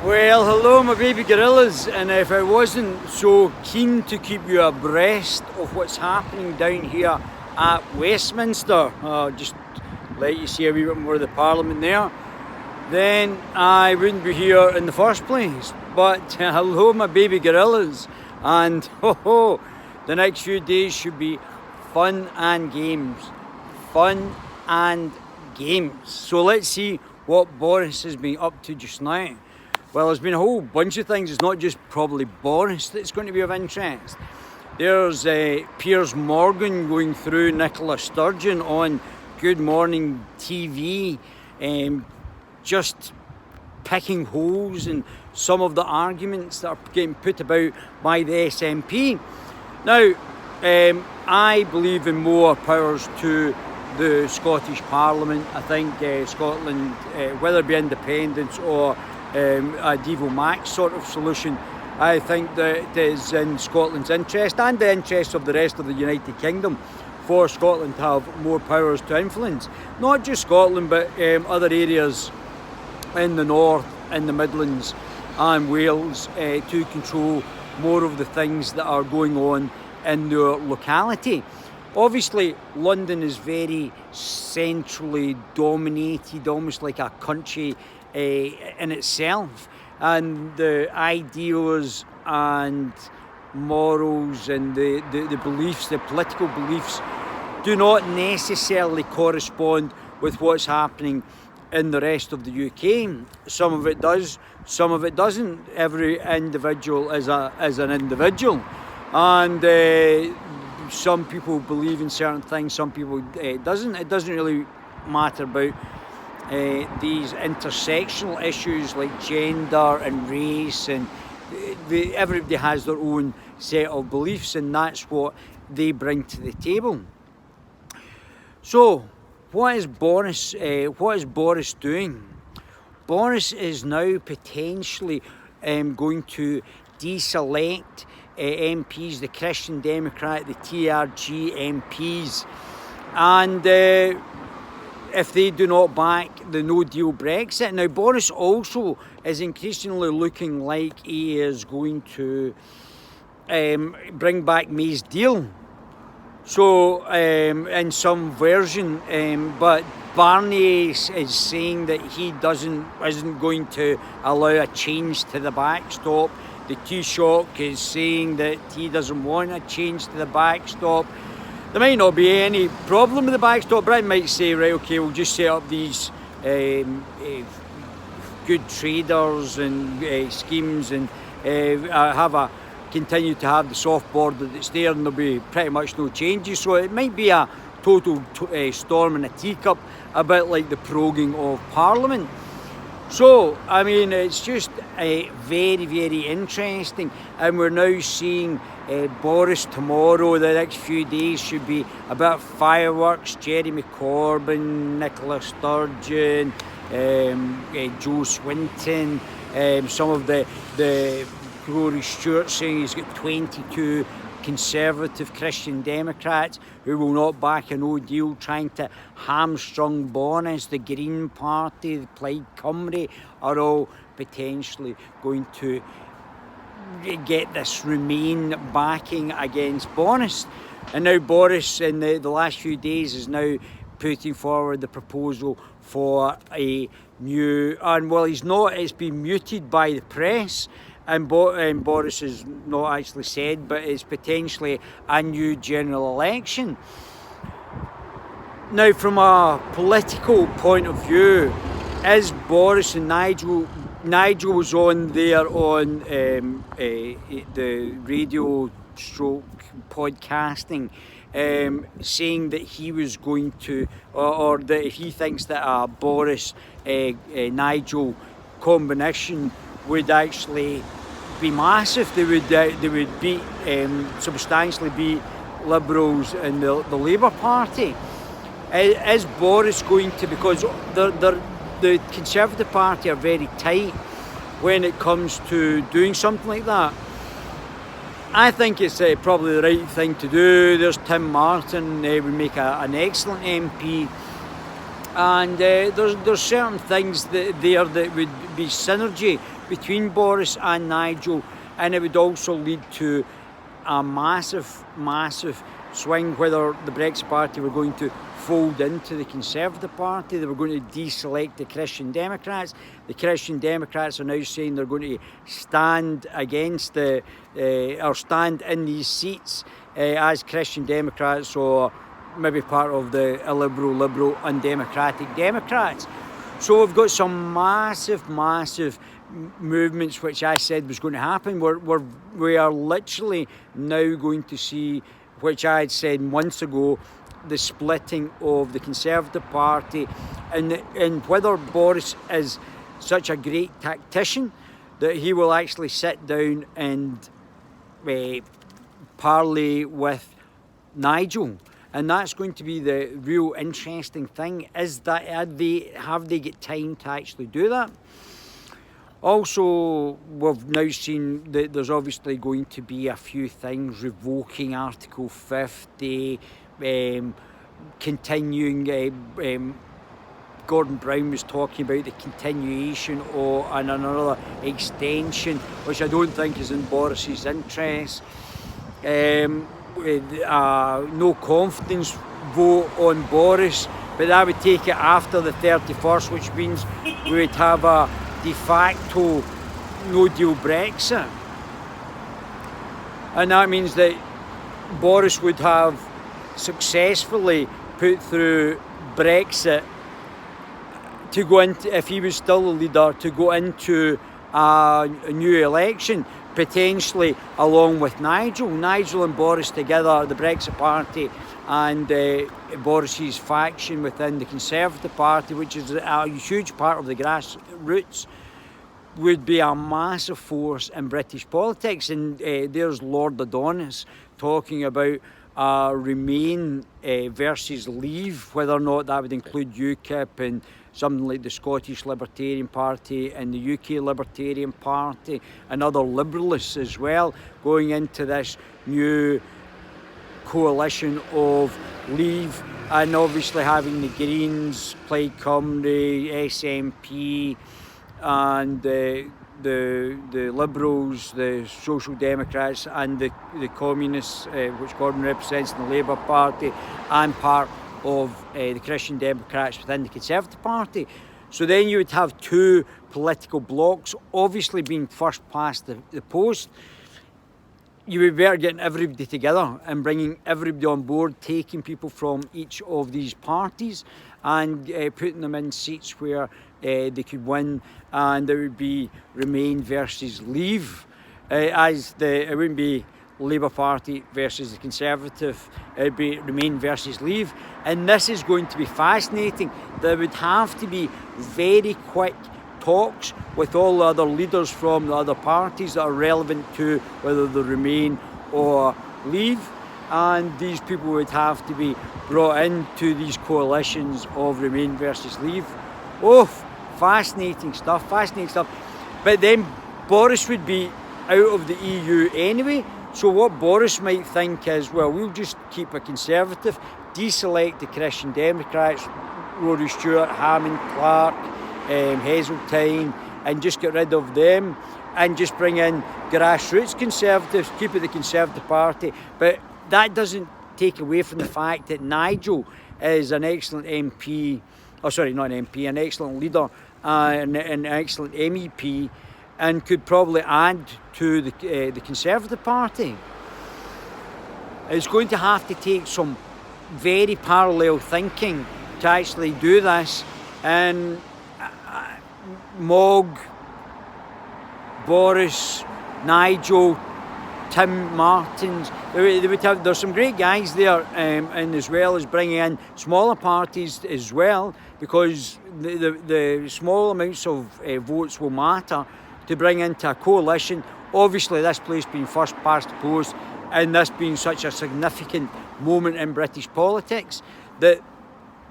Well, hello my baby gorillas, and if I wasn't so keen to keep you abreast of what's happening down here at Westminster, just let you see a wee bit more of the Parliament there, then I wouldn't be here in the first place. But hello my baby gorillas, and the next few days should be fun and games. Fun and games. So let's see what Boris has been up to just now. Well, there's been a whole bunch of things. It's not just probably Boris that's going to be of interest. There's Piers Morgan going through Nicola Sturgeon on Good Morning TV, just picking holes in some of the arguments that are getting put about by the SNP. Now, I believe in more powers to the Scottish Parliament. I think Scotland, whether it be independence or a Devo Max sort of solution, I think that it is in Scotland's interest and the interest of the rest of the United Kingdom for Scotland to have more powers to influence. Not just Scotland, but other areas in the north, in the Midlands and Wales to control more of the things that are going on in their locality. Obviously, London is very centrally dominated, almost like a country in itself, and the ideas and morals and the beliefs, the political beliefs, do not necessarily correspond with what's happening in the rest of the UK. Some of it does, some of it doesn't. Every individual is an individual, and some people believe in certain things, some people doesn't. It doesn't really matter about these intersectional issues like gender and race, and everybody has their own set of beliefs, and that's what they bring to the table. So, what is Boris doing? Boris is now potentially going to deselect MPs, the Christian Democrat, the TRG MPs, and if they do not back the no-deal Brexit. Now, Boris also is increasingly looking like he is going to bring back May's deal. So, in some version, but Barney is saying that he isn't going to allow a change to the backstop. The Taoiseach is saying that he doesn't want a change to the backstop. There might not be any problem with the backstop. Britain might say, right, okay, we'll just set up these good traders and schemes and continue to have the soft border that's there, and there'll be pretty much no changes. So it might be a total storm in a teacup, a bit like the proroguing of Parliament. So, I mean, it's just very, very interesting, and we're now seeing Boris tomorrow. The next few days should be a bit of fireworks. Jeremy Corbyn, Nicola Sturgeon, Joe Swinton, some of the Rory Stewart saying he's got 22 Conservative Christian Democrats who will not back a no deal, trying to hamstrung Boris. The Green Party, the Plaid Cymru are all potentially going to get this Remain backing against Boris. And now Boris in the last few days is now putting forward the proposal for a new, and well, he's not, it's been muted by the press, and Boris has not actually said, but it's potentially a new general election. Now, from a political point of view, is Boris and Nigel was on there on the radio stroke podcasting, saying that he was going to, or that he thinks that a Boris Nigel combination would actually be massive. They would beat substantially beat Liberals and the Labour Party. Is Boris going to, because the Conservative Party are very tight when it comes to doing something like that. I think it's probably the right thing to do. There's Tim Martin, would make an excellent MP. And there's certain things that would be synergy between Boris and Nigel, and it would also lead to a massive swing whether the Brexit Party were going to fold into the Conservative Party. They were going to deselect the Christian Democrats. The Christian Democrats are now saying they're going to stand against or stand in these seats as Christian Democrats, or maybe part of the illiberal, liberal, undemocratic Democrats. So we've got some massive movements which I said was going to happen. We are literally now going to see, which I had said months ago, the splitting of the Conservative Party, and whether Boris is such a great tactician that he will actually sit down and parley with Nigel. And that's going to be the real interesting thing, is that have they got time to actually do that? Also, we've now seen that there's obviously going to be a few things, revoking Article 50, continuing, Gordon Brown was talking about the continuation and another extension, which I don't think is in Boris's interest. No confidence vote on Boris, but that would take it after the 31st, which means we would have a de facto no-deal Brexit. And that means that Boris would have successfully put through Brexit to go into, if he was still a leader, to go into a new election, potentially along with Nigel and Boris together, the Brexit Party and Boris's faction within the Conservative Party, which is a huge part of the grassroots, would be a massive force in British politics. And there's Lord Adonis talking about Remain versus Leave, whether or not that would include UKIP and something like the Scottish Libertarian Party and the UK Libertarian Party and other liberalists as well, going into this new coalition of Leave, and obviously having the Greens, Plaid Cymru, SNP and the Liberals, the Social Democrats and the Communists, which Gordon represents in the Labour Party, and part of the Christian Democrats within the Conservative Party. So then you would have two political blocs, obviously being first past the post. You would be better getting everybody together and bringing everybody on board, taking people from each of these parties and putting them in seats where they could win, and there would be Remain versus Leave. It wouldn't be Labour Party versus the Conservative, it would be Remain versus Leave. And this is going to be fascinating. There would have to be very quick talks with all the other leaders from the other parties that are relevant to whether they Remain or Leave, and these people would have to be brought into these coalitions of Remain versus Leave. Oh, fascinating stuff. But then Boris would be out of the EU anyway. So what Boris might think is, well, we'll just keep a Conservative, deselect the Christian Democrats, Rory Stewart, Hammond, Clark, Heseltine, and just get rid of them and just bring in grassroots Conservatives, keep it the Conservative Party. But that doesn't take away from the fact that Nigel is an excellent MP, an excellent leader, an excellent MEP, and could probably add to the Conservative Party. It's going to have to take some very parallel thinking to actually do this, and Mogg, Boris, Nigel, Tim Martins, there's some great guys there, and as well as bringing in smaller parties as well, because the small amounts of votes will matter to bring into a coalition. Obviously this place being first past the post, and this being such a significant moment in British politics, that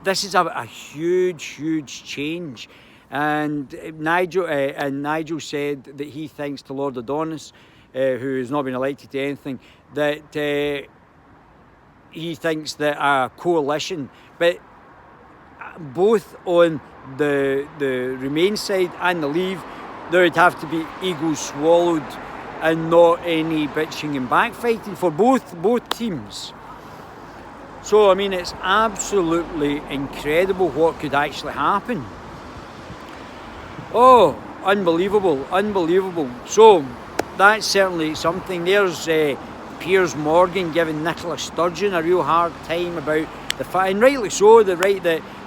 this is a huge change. And Nigel said that he thinks to Lord Adonis, who has not been elected to anything, that he thinks that a coalition, but both on the Remain side and the Leave, there would have to be egos swallowed and not any bitching and backfighting for both teams. So I mean, it's absolutely incredible what could actually happen. Oh, unbelievable, unbelievable. So that's certainly something. There's Piers Morgan giving Nicola Sturgeon a real hard time about the fact, and rightly so, the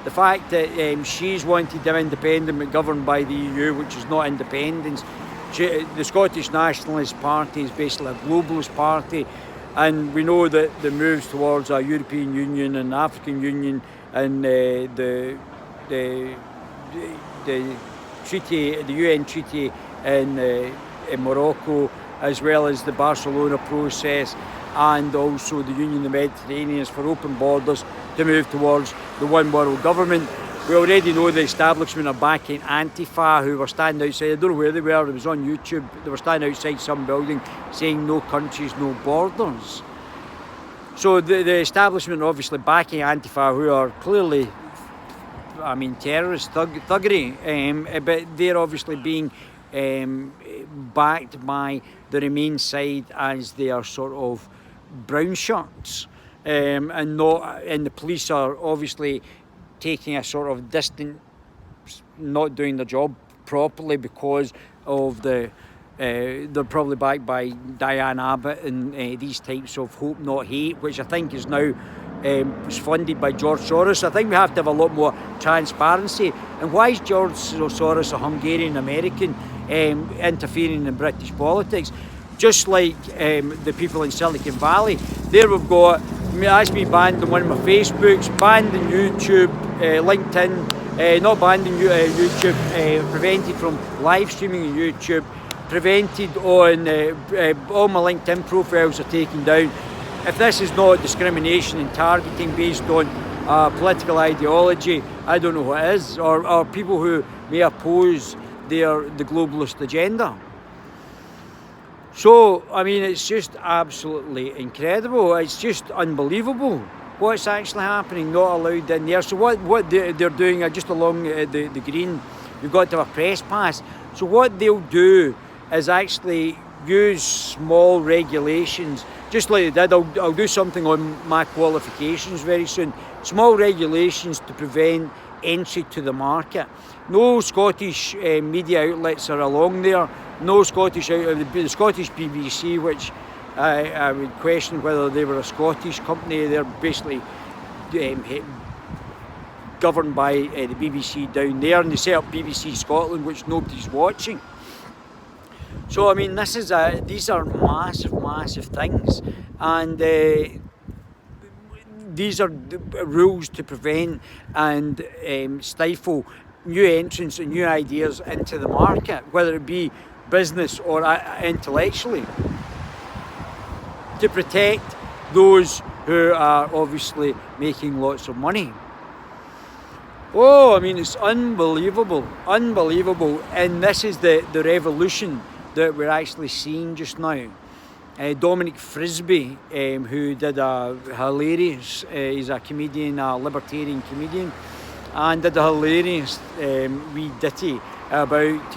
fact that she's wanted them independent but governed by the EU, which is not independence. The Scottish Nationalist Party is basically a globalist party, and we know that the moves towards a European Union and African Union and the treaty, the UN treaty in Morocco, as well as the Barcelona process, and also the Union of the Mediterranean for open borders to move towards the one world government. We already know the establishment are backing Antifa, who were standing outside. I don't know where they were, it was on YouTube. They were standing outside some building saying no countries, no borders. So the establishment are obviously backing Antifa, who are clearly, I mean, terrorist thuggery, but they're obviously being backed by the Remain side as they are sort of brown shirts, and the police are obviously taking a sort of distant, not doing their job properly because of they're probably backed by Diane Abbott and these types of hope not hate, which I think is now was funded by George Soros. I think we have to have a lot more transparency. And why is George Soros, a Hungarian American, interfering in British politics? Just like the people in Silicon Valley, there we've got, that's me banned on one of my Facebooks, banned on YouTube, LinkedIn, not banned on YouTube, prevented from live streaming on YouTube, prevented on all my LinkedIn profiles are taken down. If this is not discrimination and targeting based on political ideology, I don't know what is, or people who may oppose the globalist agenda. So, I mean, it's just absolutely incredible. It's just unbelievable what's actually happening, not allowed in there. So what they're doing, just along the green, you've got to have a press pass. So what they'll do is actually use small regulations, just like they did. I'll do something on my qualifications very soon. Small regulations to prevent entry to the market. No Scottish media outlets are along there. No Scottish the Scottish BBC, which I would question whether they were a Scottish company. They're basically governed by the BBC down there, and they set up BBC Scotland, which nobody's watching. So I mean, these are massive things, and these are rules to prevent and stifle new entrants and new ideas into the market, whether it be business or intellectually, to protect those who are obviously making lots of money. Oh, I mean, it's unbelievable, and this is the revolution that we're actually seeing just now. Dominic Frisby, who did a hilarious, he's a comedian, a libertarian comedian, and did a hilarious wee ditty about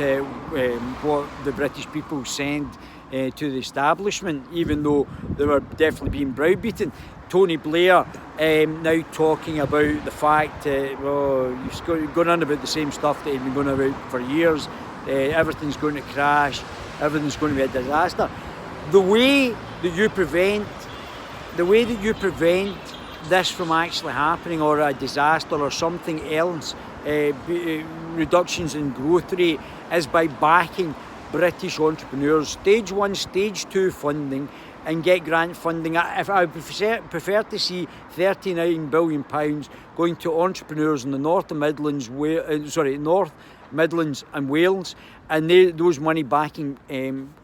what the British people send to the establishment, even though they were definitely being browbeaten. Tony Blair now talking about the fact, he's going on about the same stuff that he'd been going about for years. Everything's going to crash, everything's going to be a disaster. The way that you prevent this from actually happening, or a disaster or something else, reductions in growth rate, is by backing British entrepreneurs. Stage 1, Stage 2 funding, and get grant funding. I would prefer to see £39 billion going to entrepreneurs in the North Midlands, North Midlands and Wales, and those money backing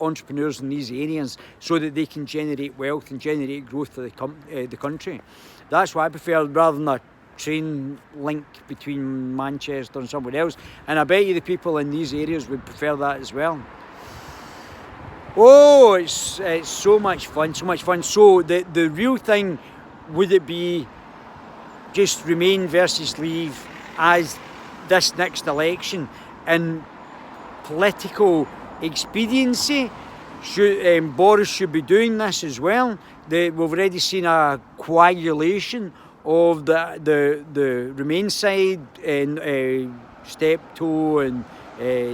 entrepreneurs in these areas so that they can generate wealth and generate growth for the country. That's what I prefer, rather than a train link between Manchester and somewhere else. And I bet you the people in these areas would prefer that as well. Oh, it's so much fun, so much fun. So the real thing, would it be just Remain versus Leave, as this next election in political expediency. Boris should be doing this as well. We've already seen a coagulation of the Remain side, and Steptoe and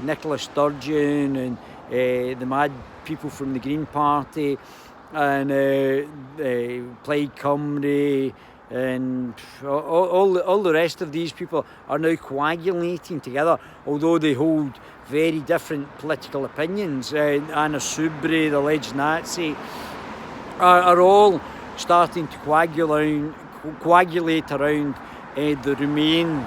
Nicola Sturgeon and the mad people from the Green Party and Plaid Cymru and all the rest of these people are now coagulating together, although they hold very different political opinions. Anna Soubry, the alleged Nazi, are all starting to coagulate around the Remain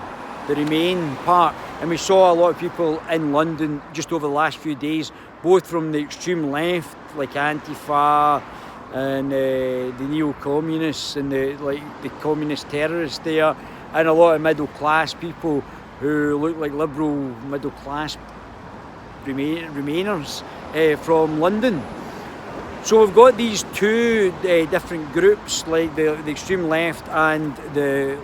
part. And we saw a lot of people in London just over the last few days, both from the extreme left, like Antifa, and the neo-communists and the communist terrorists there, and a lot of middle-class people who look like liberal middle-class Remainers from London. So we've got these two different groups, like the extreme left and the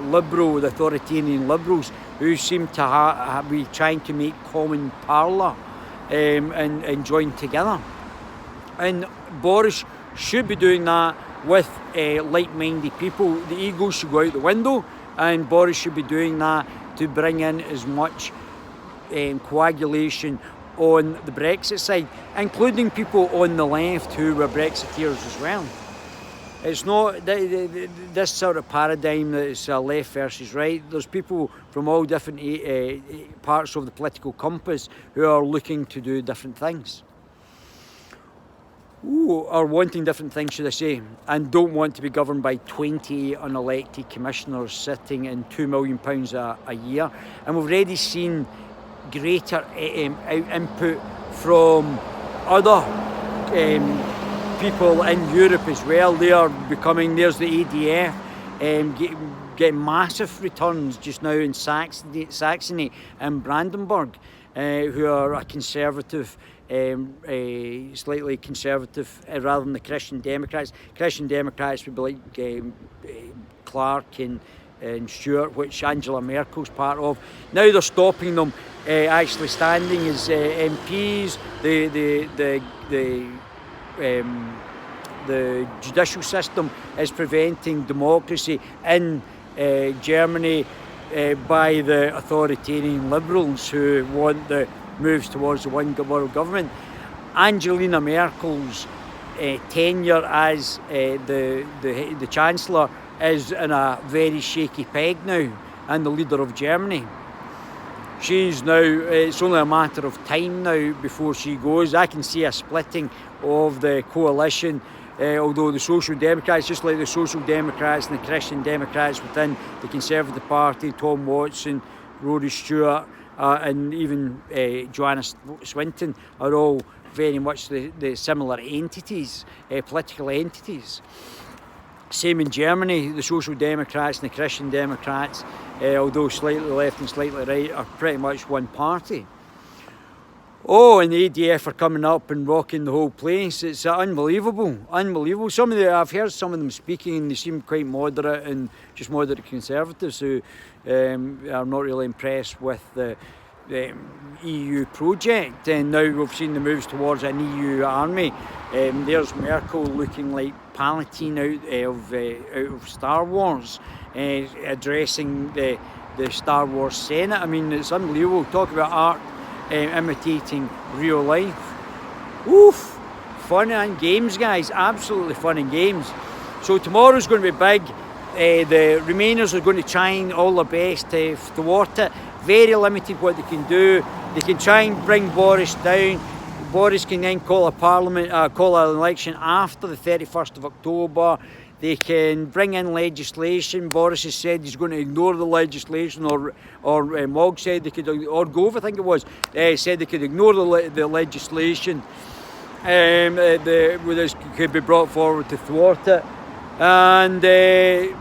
liberal, the authoritarian liberals, who seem to be trying to make common parlour and join together. And Boris should be doing that with like-minded people. The ego should go out the window, and Boris should be doing that to bring in as much coagulation on the Brexit side, including people on the left who were Brexiteers as well. It's not this sort of paradigm that it's left versus right. There's people from all different parts of the political compass who are looking to do different things. Or wanting different things, should I say, and don't want to be governed by 20 unelected commissioners sitting in £2 million a year. And we've already seen greater input from other people in Europe as well. They are becoming, there's the ADF getting massive returns just now in Saxony and Brandenburg, who are a conservative, slightly conservative rather than the Christian Democrats. Christian Democrats would be like Clark and Stewart, which Angela Merkel's part of. Now they're stopping them actually standing as MPs. The judicial system is preventing democracy in Germany by the authoritarian liberals who want the moves towards the one world government. Angela Merkel's tenure as the Chancellor is in a very shaky peg now, and the leader of Germany. She's now, it's only a matter of time now before she goes. I can see a splitting of the coalition, although the Social Democrats, just like the Social Democrats and the Christian Democrats within the Conservative Party, Tom Watson, Rory Stewart, and even Joanna Swinton are all very much the similar entities, political entities. Same in Germany, the Social Democrats and the Christian Democrats, although slightly left and slightly right, are pretty much one party. Oh, and the ADF are coming up and rocking the whole place. It's unbelievable, unbelievable. I've heard some of them speaking, and they seem quite moderate and just moderate conservatives who are not really impressed with the EU project. And now we've seen the moves towards an EU army. There's Merkel looking like Palpatine out of Star Wars, addressing the Star Wars Senate. I mean, it's unbelievable. Talk about art imitating real life. Oof, fun and games, guys. Absolutely fun and games. So tomorrow's going to be big. The Remainers are going to try all their best to thwart it. Very limited what they can do. They can try and bring Boris down. Boris can then call an election after the 31st of October. They can bring in legislation. Boris has said he's going to ignore the legislation, or Mogg said they could, or Gove, I think it was, said they could ignore the legislation. This could be brought forward to thwart it. And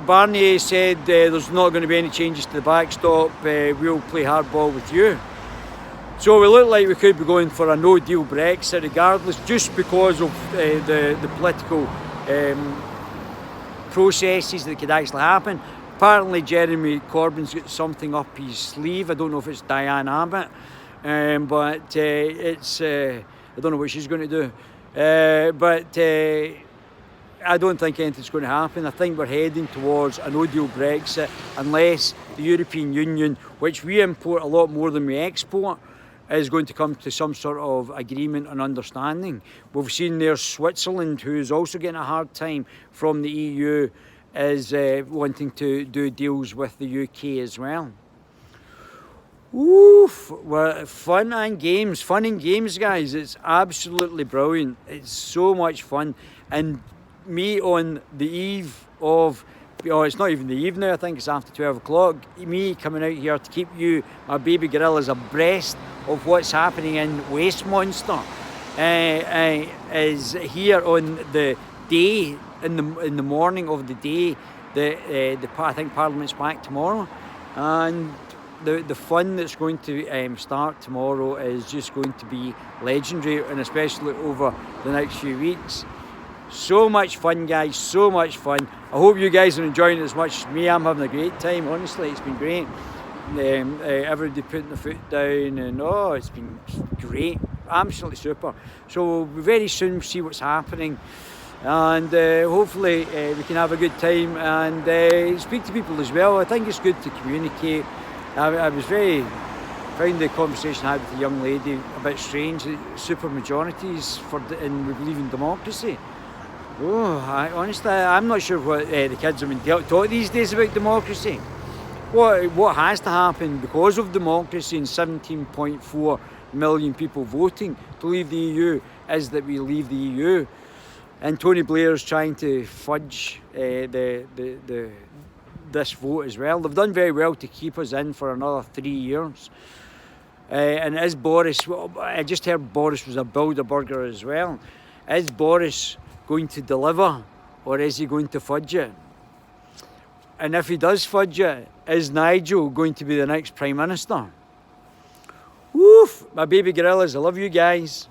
Barnier said there's not going to be any changes to the backstop. We'll play hardball with you. So we look like we could be going for a no-deal Brexit regardless, just because of the political processes that could actually happen. apparently Jeremy Corbyn's got something up his sleeve. I don't know if it's Diane Abbott, but it's I don't know what she's going to do. But I don't think anything's going to happen. I think we're heading towards a no-deal Brexit unless the European Union, which we import a lot more than we export, is going to come to some sort of agreement and understanding. We've seen there Switzerland, who's also getting a hard time from the EU, is wanting to do deals with the UK as well. Oof, well, fun and games, guys. It's absolutely brilliant. It's so much fun. And me on the eve of, it's not even the eve now, I think it's after 12 o'clock, me coming out here to keep you, my baby gorillas, abreast of what's happening in Westminster, is here on the day, in the morning of the day, I think Parliament's back tomorrow, and the fun that's going to start tomorrow is just going to be legendary, and especially over the next few weeks. So much fun, guys, so much fun. I hope you guys are enjoying it as much as me. I'm having a great time, honestly. It's been great. Everybody putting their foot down, and it's been great, absolutely super. So we'll very soon see what's happening, and hopefully we can have a good time and speak to people as well. I think it's good to communicate. I was found the conversation I had with the young lady a bit strange. Super majorities and we believe in democracy. Honestly, I'm not sure what the kids have been taught these days about democracy. What has to happen because of democracy and 17.4 million people voting to leave the EU is that we leave the EU. And Tony Blair's trying to fudge this vote as well. They've done very well to keep us in for another 3 years. And is Boris, I just heard Boris was a Bilderberger as well. Is Boris going to deliver, or is he going to fudge it? And if he does fudge it, is Nigel going to be the next Prime Minister? Woof! My baby gorillas, I love you guys.